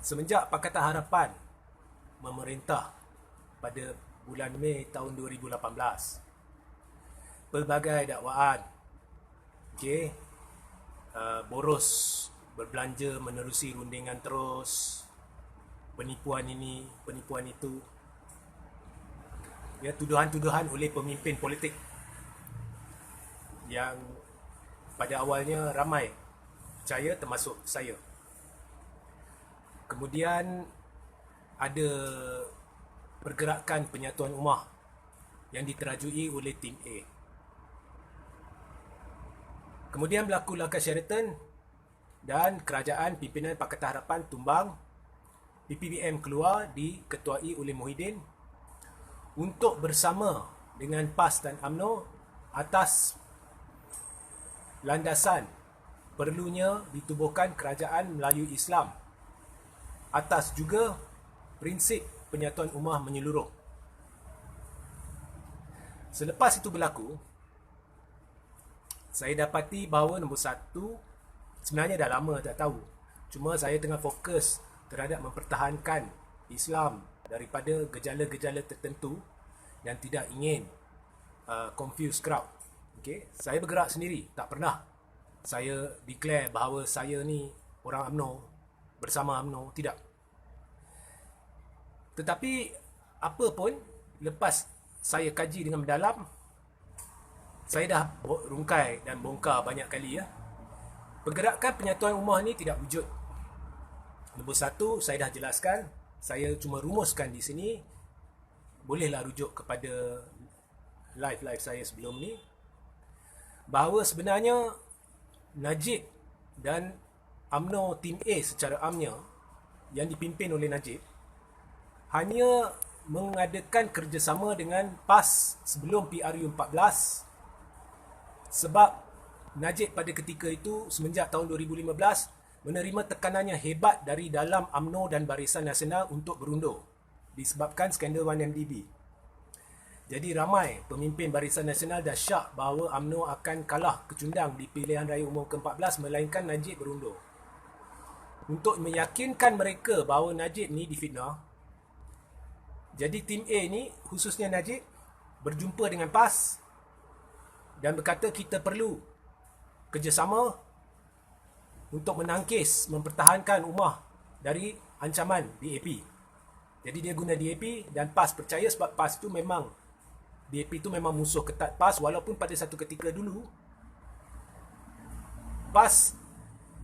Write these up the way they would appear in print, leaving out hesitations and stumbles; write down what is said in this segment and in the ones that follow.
Semenjak Pakatan Harapan memerintah pada bulan Mei tahun 2018, pelbagai dakwaan, okey, boros berbelanja menerusi rundingan terus, penipuan ini, penipuan itu, ya, tuduhan-tuduhan oleh pemimpin politik yang pada awalnya ramai percaya, termasuk saya. Kemudian ada pergerakan penyatuan ummah yang diterajui oleh tim A. Kemudian berlaku langkah Sheraton dan kerajaan pimpinan Pakatan Harapan tumbang. PPBM keluar diketuai oleh Muhyiddin untuk bersama dengan PAS dan UMNO atas landasan perlunya ditubuhkan kerajaan Melayu Islam atas juga prinsip penyatuan ummah menyeluruh. Selepas itu berlaku, saya dapati bahawa nombor satu, sebenarnya dah lama tak tahu, cuma saya tengah fokus terhadap mempertahankan Islam daripada gejala-gejala tertentu yang tidak ingin confuse crowd. Okay? Saya bergerak sendiri, tak pernah saya declare bahawa saya ni orang UMNO, bersama UMNO, tidak. Tetapi apa pun, lepas saya kaji dengan mendalam, saya dah rungkai dan bongkar banyak kali, ya. Pergerakan penyatuan ummah ni tidak wujud. Nombor satu, saya dah jelaskan, saya cuma rumuskan di sini, bolehlah rujuk kepada live saya sebelum ni, bahawa sebenarnya Najib dan UMNO Tim A secara amnya yang dipimpin oleh Najib hanya mengadakan kerjasama dengan PAS sebelum PRU 14, sebab Najib pada ketika itu semenjak tahun 2015 menerima tekanan yang hebat dari dalam UMNO dan Barisan Nasional untuk berundur disebabkan skandal 1MDB. Jadi ramai pemimpin Barisan Nasional dah syak bahawa UMNO akan kalah kecundang di pilihan raya umum ke-14 melainkan Najib berundur. Untuk meyakinkan mereka bahawa Najib ni difitnah, jadi tim A ni, khususnya Najib, berjumpa dengan PAS dan berkata kita perlu kerjasama untuk menangkis, mempertahankan ummah dari ancaman DAP. Jadi dia guna DAP dan PAS percaya sebab PAS tu memang, DAP tu memang musuh ketat PAS, walaupun pada satu ketika dulu PAS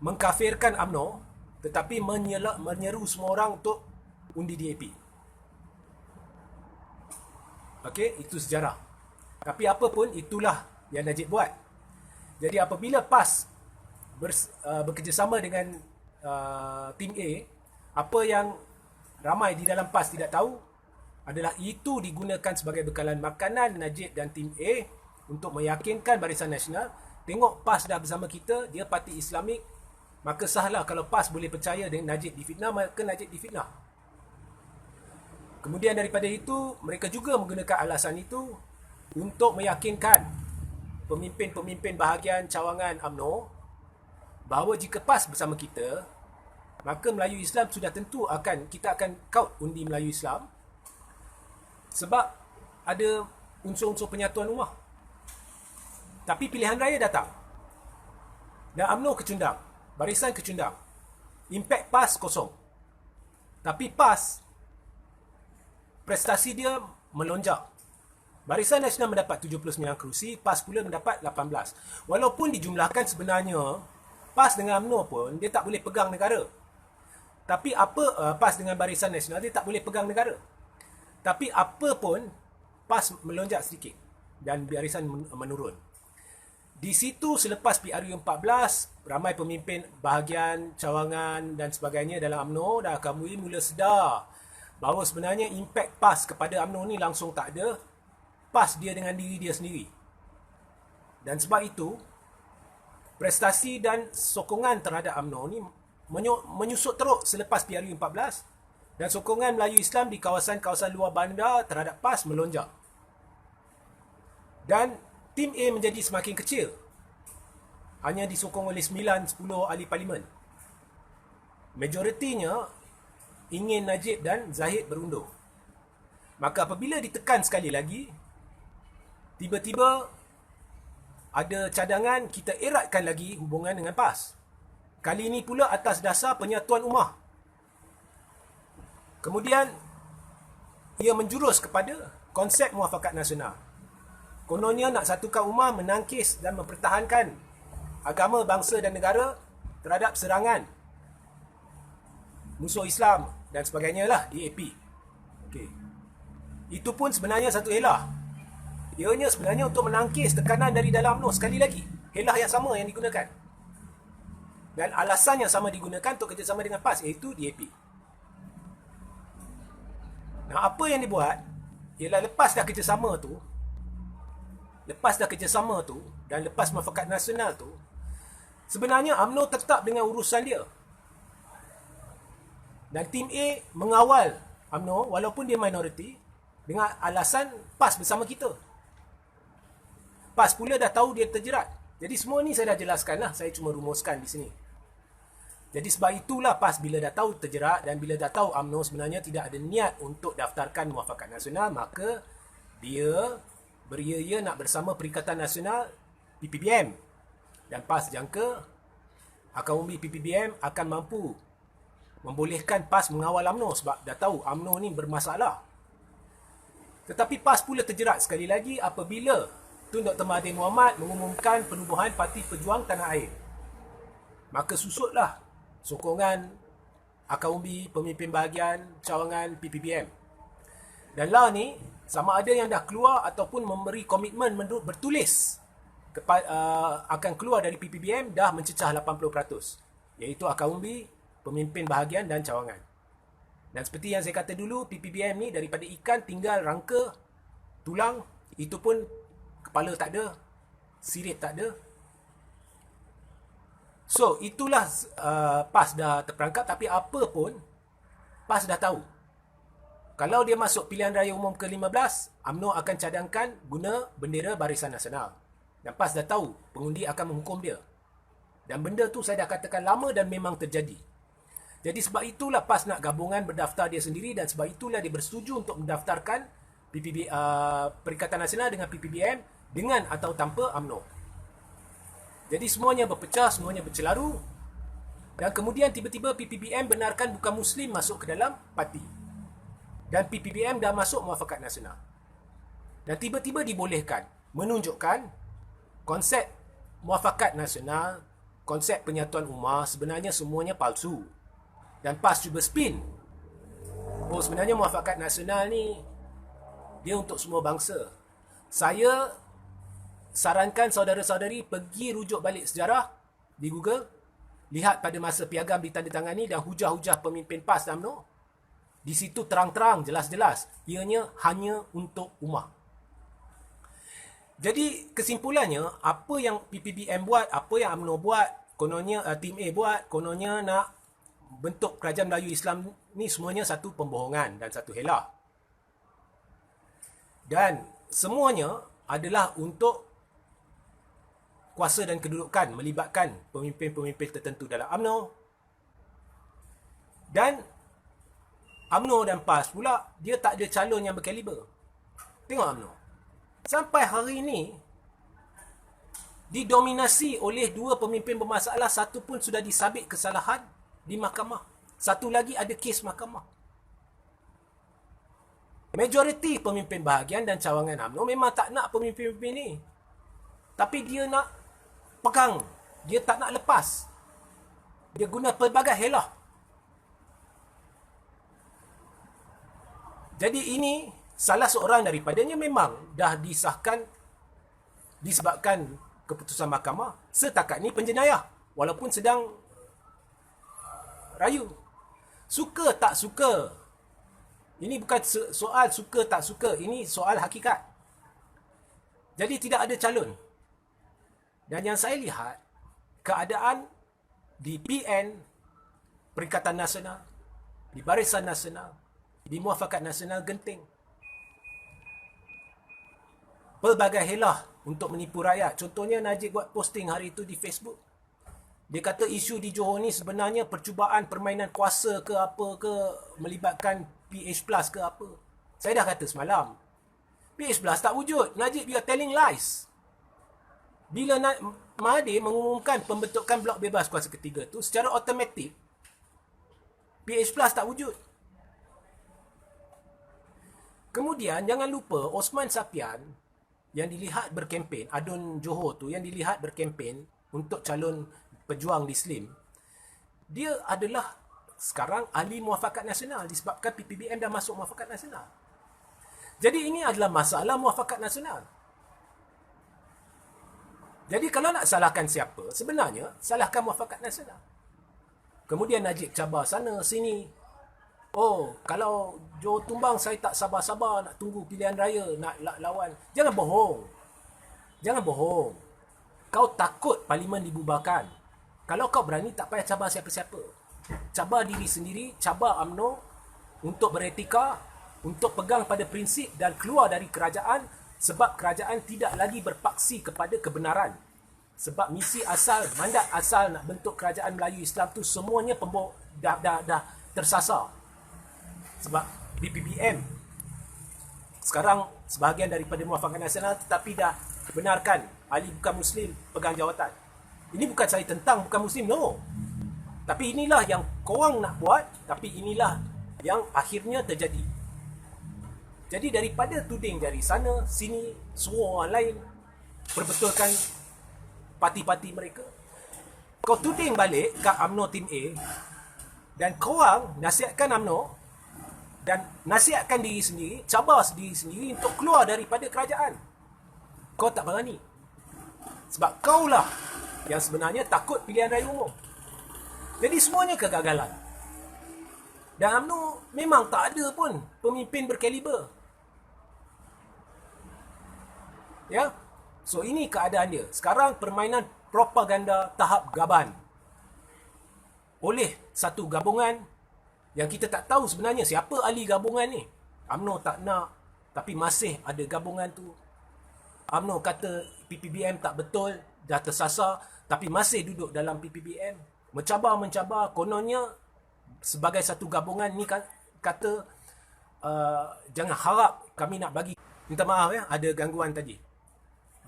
mengkafirkan UMNO tetapi menyeru semua orang untuk undi DAP. Okey, itu sejarah. Tapi apa pun, itulah yang Najib buat. Jadi apabila PAS bekerjasama dengan tim A, apa yang ramai di dalam PAS tidak tahu adalah itu digunakan sebagai bekalan makanan Najib dan tim A untuk meyakinkan Barisan Nasional, tengok PAS dah bersama kita, dia parti Islamik, maka sahlah kalau PAS boleh percaya dengan Najib difitnah, maka Najib difitnah. Kemudian daripada itu, mereka juga menggunakan alasan itu untuk meyakinkan pemimpin-pemimpin bahagian cawangan UMNO bahawa jika PAS bersama kita, maka Melayu Islam sudah tentu kita akan kaut undi Melayu Islam sebab ada unsur-unsur penyatuan ummah. Tapi pilihan raya datang dan UMNO kecundang, Barisan kecundang, impak PAS kosong. Tapi PAS, prestasi dia melonjak. Barisan Nasional mendapat 79 kerusi, PAS pula mendapat 18. Walaupun dijumlahkan sebenarnya PAS dengan UMNO pun dia tak boleh pegang negara. Tapi PAS dengan Barisan Nasional dia tak boleh pegang negara. Tapi apa pun, PAS melonjak sedikit dan Barisan menurun. Di situ selepas PRU 14, ramai pemimpin bahagian cawangan dan sebagainya dalam UMNO dah mula sedar bahawa sebenarnya impak PAS kepada UMNO ni langsung tak ada. PAS dia dengan diri dia sendiri. Dan sebab itu, prestasi dan sokongan terhadap UMNO ni menyusut teruk selepas PRU 14 dan sokongan Melayu Islam di kawasan-kawasan luar bandar terhadap PAS melonjak. Dan tim A menjadi semakin kecil. Hanya disokong oleh 9-10 ahli parlimen. Majoritinya ingin Najib dan Zahid berundur. Maka apabila ditekan sekali lagi, tiba-tiba ada cadangan kita eratkan lagi hubungan dengan PAS. Kali ini pula atas dasar penyatuan ummah. Kemudian ia menjurus kepada konsep muafakat nasional. Kononnya nak satukan ummah, menangkis dan mempertahankan agama, bangsa dan negara terhadap serangan musuh Islam dan sebagainya lah di AP. Okay. Itu pun sebenarnya satu helah. Ianya sebenarnya untuk menangkis tekanan dari dalam UMNO. Sekali lagi, helah yang sama yang digunakan. Dan alasan yang sama digunakan untuk kerjasama dengan PAS, iaitu DAP. Nah, apa yang dibuat, ialah lepas dah kerjasama tu, dan lepas muafakat nasional tu, sebenarnya UMNO tetap dengan urusan dia. Dan tim A mengawal UMNO walaupun dia minoriti dengan alasan PAS bersama kita. PAS pula dah tahu dia terjerat. Jadi semua ni saya dah jelaskan lah. Saya cuma rumuskan di sini. Jadi sebab itulah PAS bila dah tahu terjerat dan bila dah tahu UMNO sebenarnya tidak ada niat untuk daftarkan muafakat nasional, maka dia beria-ia nak bersama Perikatan Nasional PPBM. Dan PAS jangka akaumbi PPBM akan mampu membolehkan PAS mengawal UMNO sebab dah tahu UMNO ni bermasalah. Tetapi PAS pula terjerat sekali lagi apabila Tun Dr. Mahathir Mohamad mengumumkan penubuhan Parti Pejuang Tanah Air. Maka susutlah sokongan akaumbi, pemimpin bahagian, cawangan PPBM. Dan lah ni, sama ada yang dah keluar ataupun memberi komitmen bertulis akan keluar dari PPBM dah mencecah 80%. Iaitu akaumbi, pemimpin bahagian dan cawangan. Dan seperti yang saya kata dulu, PPBM ni daripada ikan tinggal rangka, tulang, itu pun kepala tak ada, sirip tak ada. So, itulah PAS dah terperangkap. Tapi apa pun, PAS dah tahu. Kalau dia masuk pilihan raya umum ke-15, UMNO akan cadangkan guna bendera Barisan Nasional. Dan PAS dah tahu, pengundi akan menghukum dia. Dan benda tu saya dah katakan lama dan memang terjadi. Jadi sebab itulah PAS nak gabungan berdaftar dia sendiri dan sebab itulah dia bersetuju untuk mendaftarkan Perikatan Nasional dengan PPBM dengan atau tanpa UMNO. Jadi semuanya berpecah, semuanya bercelaru. Dan kemudian tiba-tiba PPBM benarkan bukan Muslim masuk ke dalam parti. Dan PPBM dah masuk muafakat nasional. Dan tiba-tiba dibolehkan, menunjukkan konsep muafakat nasional, konsep penyatuan ummah sebenarnya semuanya palsu. Dan PAS cuba spin. Oh, sebenarnya muafakat nasional ni dia untuk semua bangsa. Saya sarankan saudara-saudari pergi rujuk balik sejarah di Google. Lihat pada masa piagam ditandatangani dan hujah-hujah pemimpin PAS dan UMNO. Di situ terang-terang, jelas-jelas. Ianya hanya untuk ummah. Jadi kesimpulannya, apa yang PPBM buat, apa yang UMNO buat, kononnya tim A buat, kononnya nak bentuk kerajaan Melayu Islam ni semuanya satu pembohongan dan satu helah. Dan semuanya adalah untuk kuasa dan kedudukan, melibatkan pemimpin-pemimpin tertentu dalam UMNO. Dan UMNO dan PAS pula, dia tak ada calon yang berkaliber. Tengok UMNO. Sampai hari ini, didominasi oleh dua pemimpin bermasalah, satu pun sudah disabit kesalahan di mahkamah. Satu lagi ada kes mahkamah. Majoriti pemimpin bahagian dan cawangan UMNO memang tak nak pemimpin-pemimpin ni. Tapi dia nak pegang. Dia tak nak lepas. Dia guna pelbagai helah. Jadi ini salah seorang daripadanya memang dah disahkan disebabkan keputusan mahkamah. Setakat ni penjenayah. Walaupun sedang rayu. Suka tak suka. Ini bukan soal suka tak suka. Ini soal hakikat. Jadi tidak ada calon. Dan yang saya lihat, keadaan di PN, Perikatan Nasional, di Barisan Nasional, di Muafakat Nasional genting. Pelbagai helah untuk menipu rakyat. Contohnya Najib buat posting hari itu di Facebook. Dia kata isu di Johor ni sebenarnya percubaan permainan kuasa ke apa ke, melibatkan PH Plus ke apa. Saya dah kata semalam, PH Plus tak wujud. Najib, you are telling lies. Bila Mahathir mengumumkan pembentukan blok bebas kuasa ketiga tu, secara automatik PH Plus tak wujud. Kemudian jangan lupa Osman Sapian yang dilihat berkempen, Adun Johor tu yang dilihat berkempen untuk calon pejuang di SLIM, dia adalah sekarang ahli muafakat nasional disebabkan PPBM dah masuk muafakat nasional. Jadi ini adalah masalah muafakat nasional. Jadi kalau nak salahkan siapa, sebenarnya salahkan muafakat nasional. Kemudian Najib cabar sana sini. Oh, kalau Johor tumbang saya tak sabar-sabar nak tunggu pilihan raya, nak lawan. Jangan bohong. Jangan bohong. Kau takut parlimen dibubarkan. Kalau kau berani, tak payah cabar siapa-siapa. Cabar diri sendiri, cabar UMNO untuk beretika, untuk pegang pada prinsip dan keluar dari kerajaan, sebab kerajaan tidak lagi berpaksi kepada kebenaran. Sebab misi asal, mandat asal nak bentuk kerajaan Melayu Islam tu semuanya dah tersasar. Sebab BPBM sekarang sebahagian daripada muafakat nasional, tetapi dah benarkan ahli bukan Muslim pegang jawatan. Ini bukan saya tentang bukan Muslim, no. Tapi inilah yang korang nak buat, tapi inilah yang akhirnya terjadi. Jadi daripada tuding dari sana, sini, suruh orang lain perbetulkan parti-parti mereka, kau tuding balik kat UMNO Tim A dan korang nasihatkan UMNO dan nasihatkan diri sendiri, cabar diri sendiri untuk keluar daripada kerajaan. Kau tak berani. Sebab kaulah yang sebenarnya takut pilihan raya umum. Jadi semuanya kegagalan. Dan UMNO memang tak ada pun pemimpin berkaliber. Ya. So ini keadaan dia. Sekarang permainan propaganda tahap gaban oleh satu gabungan yang kita tak tahu sebenarnya siapa ahli gabungan ni. UMNO tak nak, tapi masih ada gabungan tu. UMNO kata PPBM tak betul, dah tersasar, tapi masih duduk dalam PPBM. Mencabar, kononnya sebagai satu gabungan ni kata jangan harap kami nak bagi, minta maaf ya, ada gangguan tadi.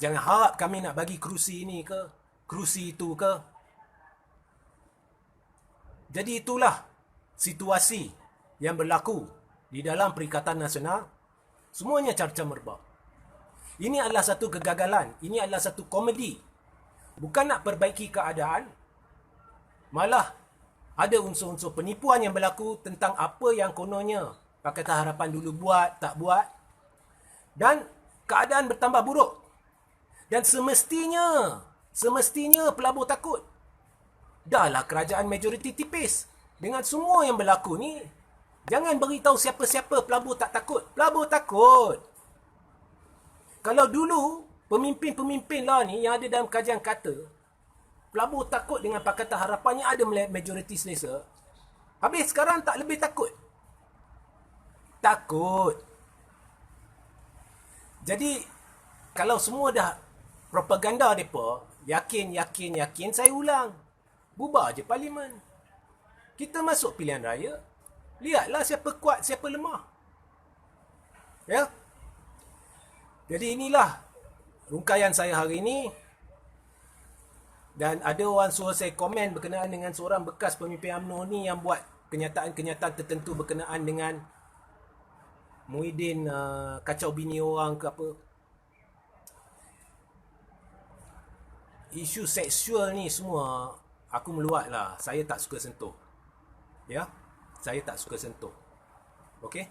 Jangan harap kami nak bagi kerusi ini ke, kerusi itu ke. Jadi itulah situasi yang berlaku di dalam Perikatan Nasional. Semuanya carca merbak. Ini adalah satu kegagalan. Ini adalah satu komedi. Bukan nak perbaiki keadaan, malah ada unsur-unsur penipuan yang berlaku tentang apa yang kononnya Pakatan Harapan dulu buat, tak buat. Dan keadaan bertambah buruk. Dan semestinya pelabur takut. Dahlah kerajaan majoriti tipis. Dengan semua yang berlaku ni, jangan beritahu siapa-siapa pelabur tak takut. Pelabur takut. Kalau dulu, pemimpin-pemimpin lah ni yang ada dalam kajian kata, pelabur takut dengan Pakatan Harapan yang ada majoriti selesa. Habis sekarang tak lebih takut. Takut. Jadi, kalau semua dah propaganda mereka, yakin, saya ulang. Bubar je parlimen. Kita masuk pilihan raya, lihatlah siapa kuat, siapa lemah. Ya? Jadi inilah rungkaian saya hari ini. Dan ada orang suruh saya komen berkenaan dengan seorang bekas pemimpin UMNO ni yang buat kenyataan-kenyataan tertentu berkenaan dengan Muhyiddin kacau bini orang ke apa. Isu seksual ni semua aku meluat lah. Saya tak suka sentuh. Ya, saya tak suka sentuh. Okey?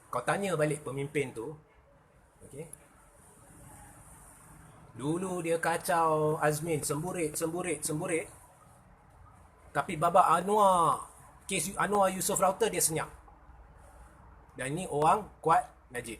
Kau tanya balik pemimpin tu. Okey? Dulu dia kacau Azmin, semburit. Tapi babak Anwar, kes Anwar Yusof Rauter dia senyap. Dan ini orang kuat Najib.